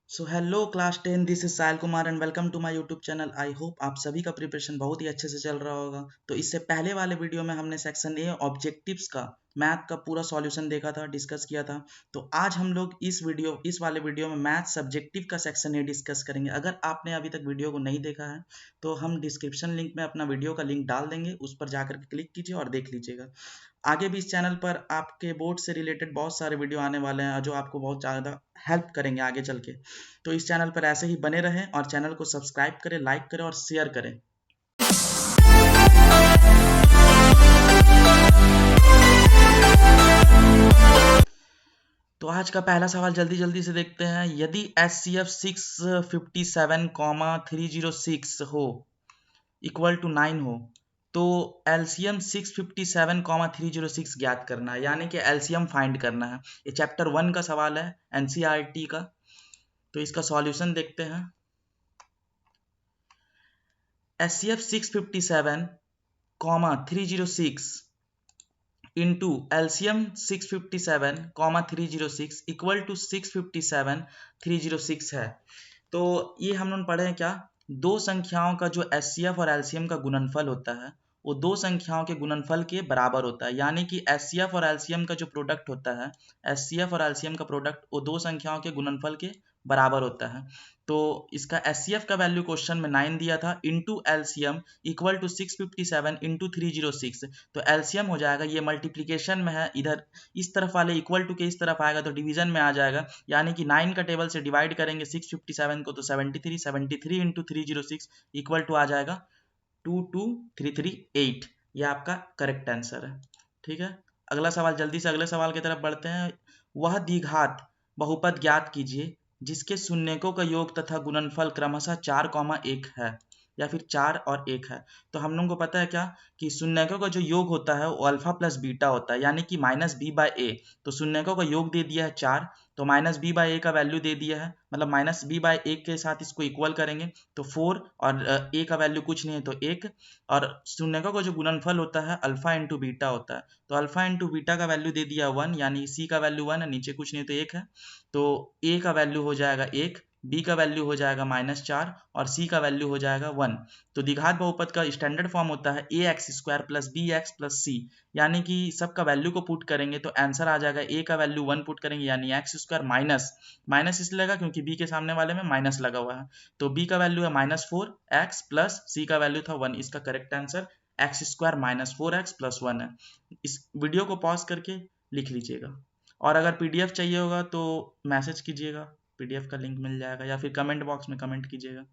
So hello class 10, this is Sahil Kumar and welcome to my YouTube channel. I hope आप सभी का preparation बहुत ही अच्छे से चल रहा होगा। तो इससे पहले वाले वीडियो में हमने सेक्शन ए ऑब्जेक्टिव्स का मैथ का पूरा सॉल्यूशन देखा था, डिस्कस किया था। तो आज हम लोग इस वाले वीडियो में मैथ सब्जेक्टिव का सेक्शन ए डिस्कस करेंगे। अगर आपने अभी तक वीडियो को नहीं देखा है तो हम डिस्क्रिप्शन लिंक में अपना वीडियो का लिंक डाल देंगे, उस पर जाकर के क्लिक कीजिए और देख लीजिएगा। आगे भी इस चैनल पर आपके बोर्ड से रिलेटेड बहुत सारे वीडियो आने वाले हैं जो आपको बहुत ज़्यादा हेल्प करेंगे आगे चल के। तो इस चैनल पर ऐसे ही बने रहें और चैनल को सब्सक्राइब करें, लाइक करें और शेयर करें। तो आज का पहला सवाल जल्दी जल्दी से देखते हैं। यदि HCF 657,306 हो इक्वल टू 9 हो तो एलसीएम 657,306 ज्ञात करना है, यानी कि एलसीएम फाइंड करना है। ये चैप्टर 1 का सवाल है एनसीईआरटी का। तो इसका सॉल्यूशन देखते हैं। HCF 657,306 into LCM 657,306 equal to 657,306 है। तो ये हम लोग पढ़े हैं क्या, दो संख्याओं का जो एचसीएफ और एलसीएम का गुणनफल होता है वो दो संख्याओं के गुणनफल के बराबर होता है। यानी कि एचसीएफ और एलसीएम का जो प्रोडक्ट होता है, एचसीएफ और एलसीएम का प्रोडक्ट वो दो संख्याओं के गुणनफल के बराबर होता है। तो इसका एचसीएफ का वैल्यू क्वेश्चन में 9 दिया था, into LCM equal to 657 into 306। तो एलसीएम हो जाएगा, ये मल्टीप्लीकेशन में है, इधर इस तरफ वाले इक्वल टू के इस तरफ आएगा तो डिवीजन में आ जाएगा। यानी कि 9 का टेबल से डिवाइड करेंगे 657 को तो 73 इंटू 306 इक्वल टू आ जाएगा 22338। ये आपका करेक्ट आंसर है। ठीक है, अगला सवाल, जल्दी से अगले सवाल की तरफ बढ़ते हैं। वह द्विघात बहुपद ज्ञात कीजिए जिसके शून्यकों का योग तथा गुणनफल क्रमशः 4,1 है या फिर 4 और 1 है। तो हम लोगों को पता है क्या कि शून्यकों का जो योग होता है वो अल्फा प्लस बीटा होता है, यानी कि माइनस बी बाय ए। तो शून्यकों का योग दे दिया है 4, तो माइनस बी बाय ए का वैल्यू दे दिया है, मतलब माइनस बी बाय ए के साथ इसको इक्वल करेंगे तो 4 और ए का वैल्यू कुछ नहीं है तो 1। और शून्यकों का जो गुणनफल होता है अल्फा इंटू बीटा होता है, तो अल्फा इंटू बीटा का वैल्यू दे दिया 1, यानी सी का वैल्यू 1 है, नीचे कुछ नहीं तो 1 है। तो ए का वैल्यू हो जाएगा 1, बी का वैल्यू हो जाएगा -4 और सी का वैल्यू हो जाएगा 1। तो द्विघात बहुपद का स्टैंडर्ड फॉर्म होता है a x square plus b x plus c, यानी कि सबका वैल्यू को पुट करेंगे तो आंसर आ जाएगा ए का वैल्यू 1 पुट करेंगे यानी एक्स स्क्वायर माइनस माइनस इसलिए लगा क्योंकि बी के सामने वाले में माइनस लगा हुआ है, तो बी का वैल्यू है -4 एक्स प्लस सी का वैल्यू था 1। इसका correct answer x square -4x plus 1 है। इस वीडियो को पॉज करके लिख लीजिएगा और अगर पीडीएफ चाहिए होगा तो मैसेज कीजिएगा, पीडीएफ का लिंक मिल जाएगा या फिर कमेंट बॉक्स में कमेंट कीजिएगा।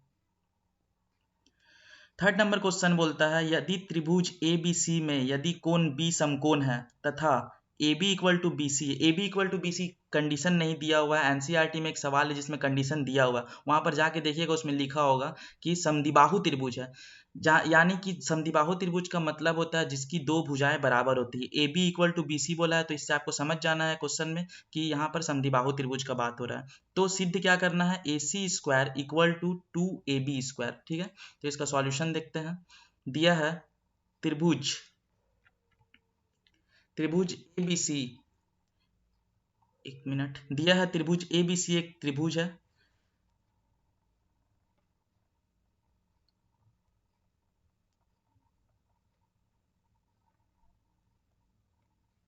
थर्ड नंबर क्वेश्चन बोलता है यदि त्रिभुज ए बी सी में यदि कोण बी समकोण है तथा A B equal to B C, A B equal to B C condition नहीं दिया हुआ है। एनसीईआरटी में एक सवाल है जिसमें कंडीशन दिया हुआ है, वहां पर जाके देखिएगा उसमें लिखा होगा कि समद्विबाहु त्रिभुज है। यानी कि समद्विबाहु त्रिभुज का मतलब होता है जिसकी दो भुजाएं बराबर होती है। A B equal to B C बोला है तो इससे आपको समझ जाना है क्वेश्चन में कि यहाँ पर समद्विबाहु त्रिभुज का बात हो रहा है। तो सिद्ध क्या करना है, A C square equal to 2ab square. ठीक है, तो इसका सॉल्यूशन देखते हैं। दिया है त्रिभुज त्रिभुज ए बी सी, एक मिनट, दिया है त्रिभुज ए बी सी एक त्रिभुज है।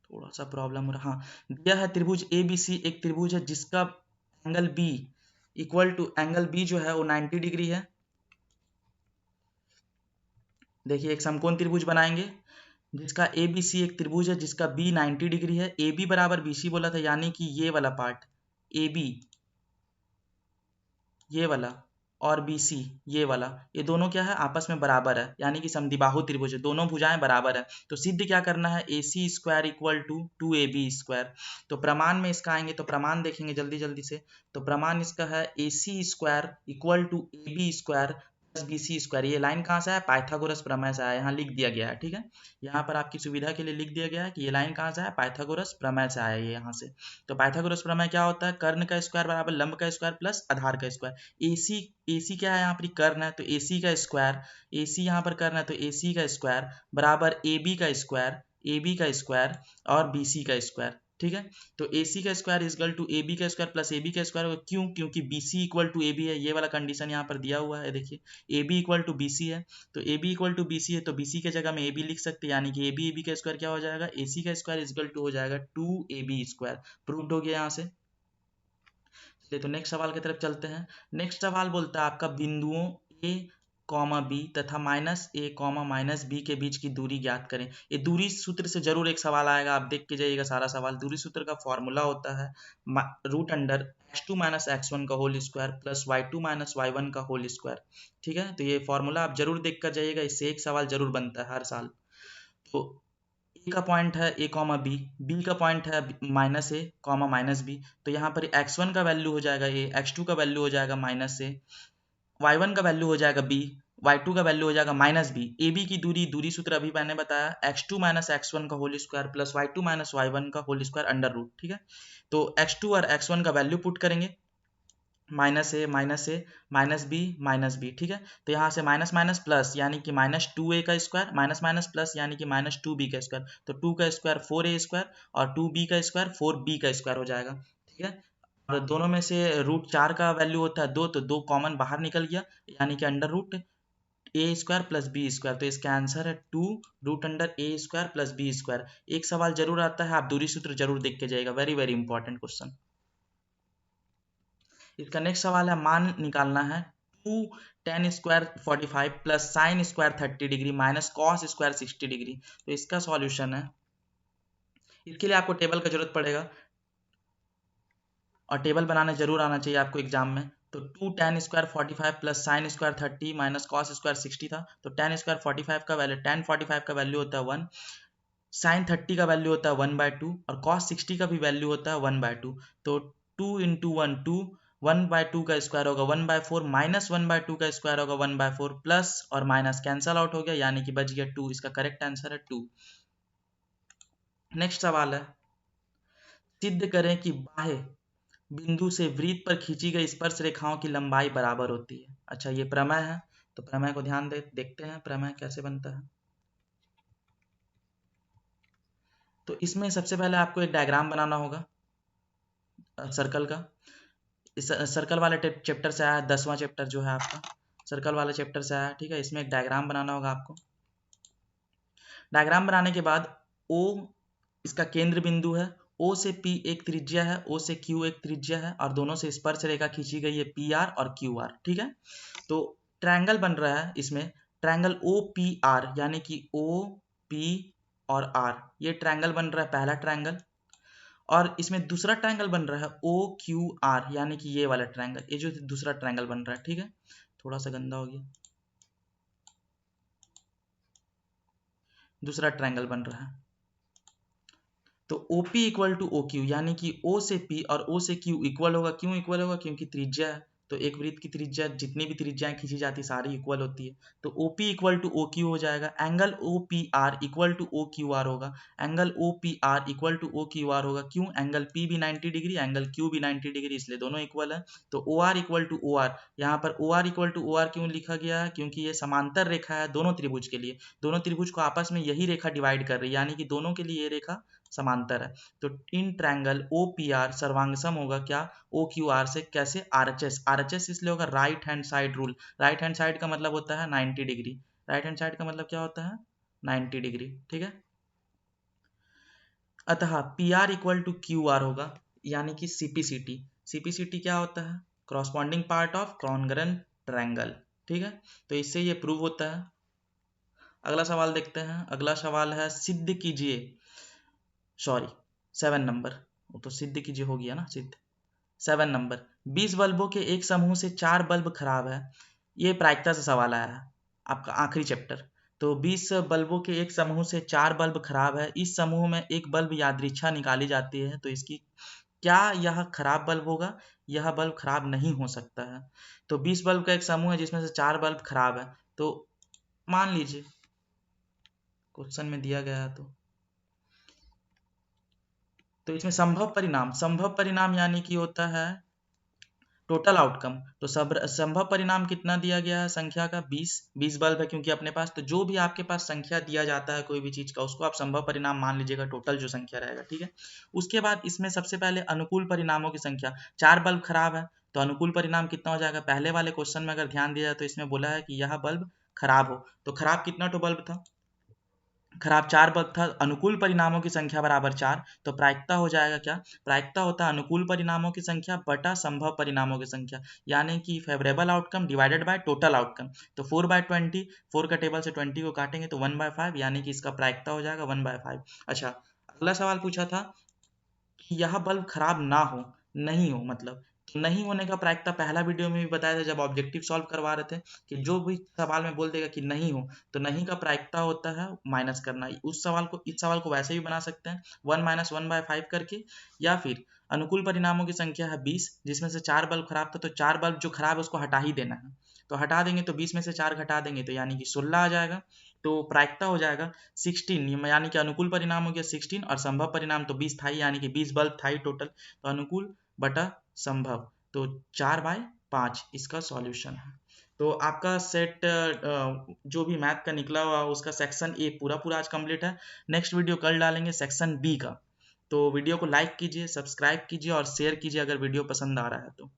थोड़ा सा प्रॉब्लम हो रहा, हाँ, दिया है त्रिभुज ए बी सी एक त्रिभुज है जिसका angle B equal to, angle B जो है वो 90 डिग्री है। देखिए एक समकोण त्रिभुज बनाएंगे जिसका ए बी सी एक त्रिभुज है जिसका बी 90 डिग्री है। ए बी बराबर बी सी बोला था, यानी कि ये वाला पार्ट ए बी ये वाला और बी सी ये वाला, ये दोनों क्या है आपस में बराबर है, यानी कि समद्विबाहु त्रिभुज है, दोनों भुजाएं बराबर है। तो सिद्ध क्या करना है, A C square equal to 2ab square. तो प्रमाण में इसका आएंगे तो प्रमाण देखेंगे जल्दी जल्दी से। तो प्रमाण इसका है A C square equal to A B square plus B C square. ये लाइन कहाँ से है, पाइथागोरस प्रमेय से आया, यहाँ लिख दिया गया है। ठीक है, यहाँ पर आपकी सुविधा के लिए लिख दिया गया है कि ये लाइन कहाँ से है, पाइथागोरस प्रमेय से आया है यहाँ से। तो पाइथागोरस प्रमेय क्या होता है, कर्ण का स्क्वायर बराबर लंब का स्क्वायर प्लस आधार का स्क्वायर। AC क्या है यहाँ पर, कर्ण है तो AC का स्क्वायर, AC यहाँ पर कर्ण है तो AC का स्क्वायर बराबर AB का स्क्वायर, AB का स्क्वायर और BC का स्क्वायर। ठीक है। तो ए सी का square is equal to A B का स्क्वायर प्लस ए बी का स्क्वायर होगा, क्यों? क्योंकि B C equal to A B है, ये वाला कंडीशन यहाँ पर दिया हुआ है, देखिए A B equal to B C है, तो A B equal to B C है, तो बी सी की जगह में ए बी लिख सकते हैं, यानी कि ए बी का स्क्वायर क्या हो जाएगा, ए सी का स्क्वायर इज इक्वल टू हो जाएगा 2ab स्क्वायर। प्रूव्ड हो गया यहाँ से। चलिए तो नेक्स्ट सवाल की तरफ चलते हैं। नेक्स्ट सवाल बोलता है आपका बिंदुओं ए कॉमा बी तथा माइनस ए कॉमा माइनस बी के बीच की दूरी ज्ञात करें। ये दूरी सूत्र से जरूर एक सवाल आएगा, आप देख के जाइएगा सारा सवाल। दूरी सूत्र का फॉर्मूला होता है root under x2 minus x1 का whole square plus y2 minus y1 का होल स्क्वायर। ठीक है, तो ये फॉर्मूला आप जरूर देख कर जाइएगा, इससे एक सवाल जरूर बनता है हर साल। तो ए का पॉइंट है ए कॉमा बी, बी का पॉइंट है माइनस ए कॉमा माइनस बी, तो यहाँ पर x1 का वैल्यू हो जाएगा ए, x2 का वैल्यू हो जाएगा माइनस ए, y1 का वैल्यू हो जाएगा बी, y2 का वैल्यू हो जाएगा माइनस बी। ए बी की दूरी सूत्र अभी मैंने बताया x2 माइनस x1 का whole square plus y2 minus y1 का होल स्क्वायर अंडर रूट। ठीक है, तो x2 और x1 का वैल्यू पुट करेंगे, माइनस ए माइनस बी। ठीक है, तो यहाँ से माइनस माइनस प्लस यानी कि माइनस 2a का स्क्वायर, माइनस माइनस प्लस यानी कि माइनस 2b का स्क्वायर, तो 2 का स्क्वायर 4a स्क्वायर और 2b का स्क्वायर 4b का स्क्वायर हो जाएगा। ठीक है, और दोनों में से रूट 4 का वैल्यू होता है 2, तो 2 कॉमन बाहर निकल गया, यानी कि अंडर रूट ए स्क्वायर प्लस बी स्क्वायर, तो इसका आंसर है 2 रूट अंडर ए स्क्वायर प्लस बी स्क्वायर। एक सवाल जरूर आता है, आप दूरी सूत्र जरूर देख के जाइएगा, वेरी वेरी इंपॉर्टेंट क्वेश्चन। इसका नेक्स्ट सवाल है मान निकालना है 2 tan square 45 plus sine square 30 degree minus cos square 60 degree. तो इसका सॉल्यूशन है, इसके लिए आपको टेबल का जरूरत पड़ेगा और टेबल बनाने जरूर आना चाहिए आपको एग्जाम में। तो 2 tan square 45 plus sine square 30 minus cos square 60 था, तो tan स्क्वायर 45 का वैल्यू tan 45 का वैल्यू होता है 1, साइन 30 का वैल्यू होता है 1/2 और कॉस 60 का भी वैल्यू होता है 1/2। तो 2 इंटू 1 2, 1/2 का स्क्वायर होगा 1/4 माइनस 1/2 का स्क्वायर होगा 1/4 प्लस और माइनस कैंसल आउट हो गया, यानी कि बच गया 2। इसका करेक्ट आंसर है 2। नेक्स्ट सवाल है सिद्ध करें कि बाह्य बिंदु से वृत्त पर खींची गई स्पर्श रेखाओं की लंबाई बराबर होती है। अच्छा, ये प्रमेय है, तो प्रमेय को ध्यान देखते हैं प्रमेय कैसे बनता है। तो इसमें सबसे पहले आपको एक डायग्राम बनाना होगा सर्कल का। इस सर्कल वाले चैप्टर से आया, 10वां चैप्टर जो है आपका सर्कल वाले चैप्टर से आया। ठीक है, इसमें एक डायग्राम बनाना होगा आपको। डायग्राम बनाने के बाद ओ इसका केंद्र बिंदु है, ओ से पी एक त्रिज्या है, ओ से क्यू एक त्रिज्या है और दोनों से स्पर्श रेखा खींची गई है पी आर और क्यू आर। ठीक है, तो ट्रायंगल बन रहा है इसमें, ट्रायंगल ओ पी आर, यानी कि ओ पी और आर, ये ट्रायंगल बन रहा है पहला ट्रायंगल। और इसमें दूसरा ट्रायंगल बन रहा है ओ क्यू आर, यानी कि ये वाला ट्रायंगल, ये जो दूसरा ट्रायंगल बन रहा है। ठीक है, थोड़ा सा गंदा हो गया, दूसरा ट्रायंगल बन रहा है। तो OP इक्वल टू OQ, यानी कि O से P और O से Q इक्वल होगा। क्यों इक्वल होगा? क्योंकि त्रिज्या है, तो एक वृत्त की त्रिज्या जितनी भी त्रिज्याएं खींची जाती सारी इक्वल होती है, तो OP इक्वल टू OQ हो जाएगा। Angle OPR equal to OQR होगा, angle OPR equal to OQR होगा। क्यों? एंगल P भी 90 डिग्री, एंगल Q भी 90 डिग्री, इसलिए दोनों इक्वल है। तो OR इक्वल टू OR, यहाँ पर OR इक्वल टू OR क्यों लिखा गया है? क्योंकि ये समांतर रेखा है दोनों त्रिभुज के लिए, दोनों त्रिभुज को आपस में यही रेखा डिवाइड कर रही है, यानी कि दोनों के लिए ये रेखा समांतर है। तो इन ट्रायंगल OPR सर्वांगसम होगा क्या? OQR से। कैसे? RHS, RHS इसलिए होगा right hand side rule. Right hand side का मतलब होता है 90 डिग्री, राइट हैंड साइड का मतलब क्या होता है? 90 डिग्री। ठीक है, अतः PR इक्वल टू QR होगा, यानी कि CPCT। CPCT क्या होता है? Corresponding part of congruent triangle. ठीक है, तो इससे ये प्रूव होता है। अगला सवाल देखते हैं। अगला सवाल है सिद्ध कीजिए, सॉरी 7 नंबर, वो तो सिद्ध कीजिए हो गया ना, सिद्ध। 7 नंबर, 20 बल्बों के एक समूह से 4 बल्ब खराब है। ये प्रायिकता से सवाल आया है, आपका आखिरी चैप्टर। तो 20 बल्बों के एक समूह से 4 बल्ब खराब है, इस समूह में एक बल्ब यादृच्छा निकाली जाती है, तो इसकी क्या यह खराब बल्ब होगा? यह बल्ब खराब नहीं हो सकता है। तो 20 बल्ब का एक समूह है जिसमें से 4 बल्ब खराब है, तो मान लीजिए क्वेश्चन में दिया गया है, तो इसमें संभव परिणाम यानी कि होता है टोटल आउटकम तो संभव परिणाम कितना दिया गया है संख्या का 20 बल्ब है क्योंकि अपने पास, तो जो भी आपके पास संख्या दिया जाता है कोई भी चीज का उसको आप संभव परिणाम मान लीजिएगा, टोटल जो संख्या रहेगा, ठीक है। उसके बाद इसमें सबसे पहले अनुकूल परिणामों की संख्या, 4 बल्ब खराब है तो अनुकूल परिणाम कितना हो जाएगा। पहले वाले क्वेश्चन में अगर ध्यान दिया जाए तो इसमें बोला है कि यह बल्ब खराब हो, तो खराब कितना टो बल्ब था, खराब 4 बल्ब था। अनुकूल परिणामों की संख्या बराबर 4, तो प्रायिकता हो जाएगा क्या, प्रायिकता होता है अनुकूल परिणामों की संख्या बटा संभव परिणामों की संख्या, यानी कि favourable outcome divided by total outcome. तो 4/20, 4 का टेबल से 20 को काटेंगे तो 1/5, यानी कि इसका प्रायिकता हो जाएगा 1/5। अच्छा, अगला सवाल पूछा था कि यह बल्ब खराब ना हो, नहीं हो मतलब, तो नहीं होने का प्रायिकता पहला वीडियो में भी बताया था जब ऑब्जेक्टिव सॉल्व करवा रहे थे कि जो भी सवाल में बोल देगा कि नहीं हो तो नहीं का प्रायिकता होता है माइनस करना। उस सवाल को, इस सवाल को वैसे भी बना सकते हैं 1 - 1/5 करके, या फिर अनुकूल परिणामों की संख्या है 20 जिसमें से 4 बल्ब खराब था, तो 4 बल्ब जो खराब है उसको हटा ही देना है, तो हटा देंगे तो 20 में से 4 घटा देंगे तो यानी कि 16 आ जाएगा। तो प्रायिकता हो जाएगा 16, यानी कि अनुकूल परिणाम हो गया 16 और संभव परिणाम तो 20 था ही, यानी कि 20 बल्ब था ही टोटल, तो अनुकूल बटा संभव, तो 4/5 इसका सॉल्यूशन है। तो आपका सेट जो भी मैथ का निकला हुआ उसका सेक्शन ए पूरा पूरा आज कंप्लीट है। नेक्स्ट वीडियो कल डालेंगे सेक्शन बी का। तो वीडियो को लाइक कीजिए, सब्सक्राइब कीजिए और शेयर कीजिए अगर वीडियो पसंद आ रहा है तो।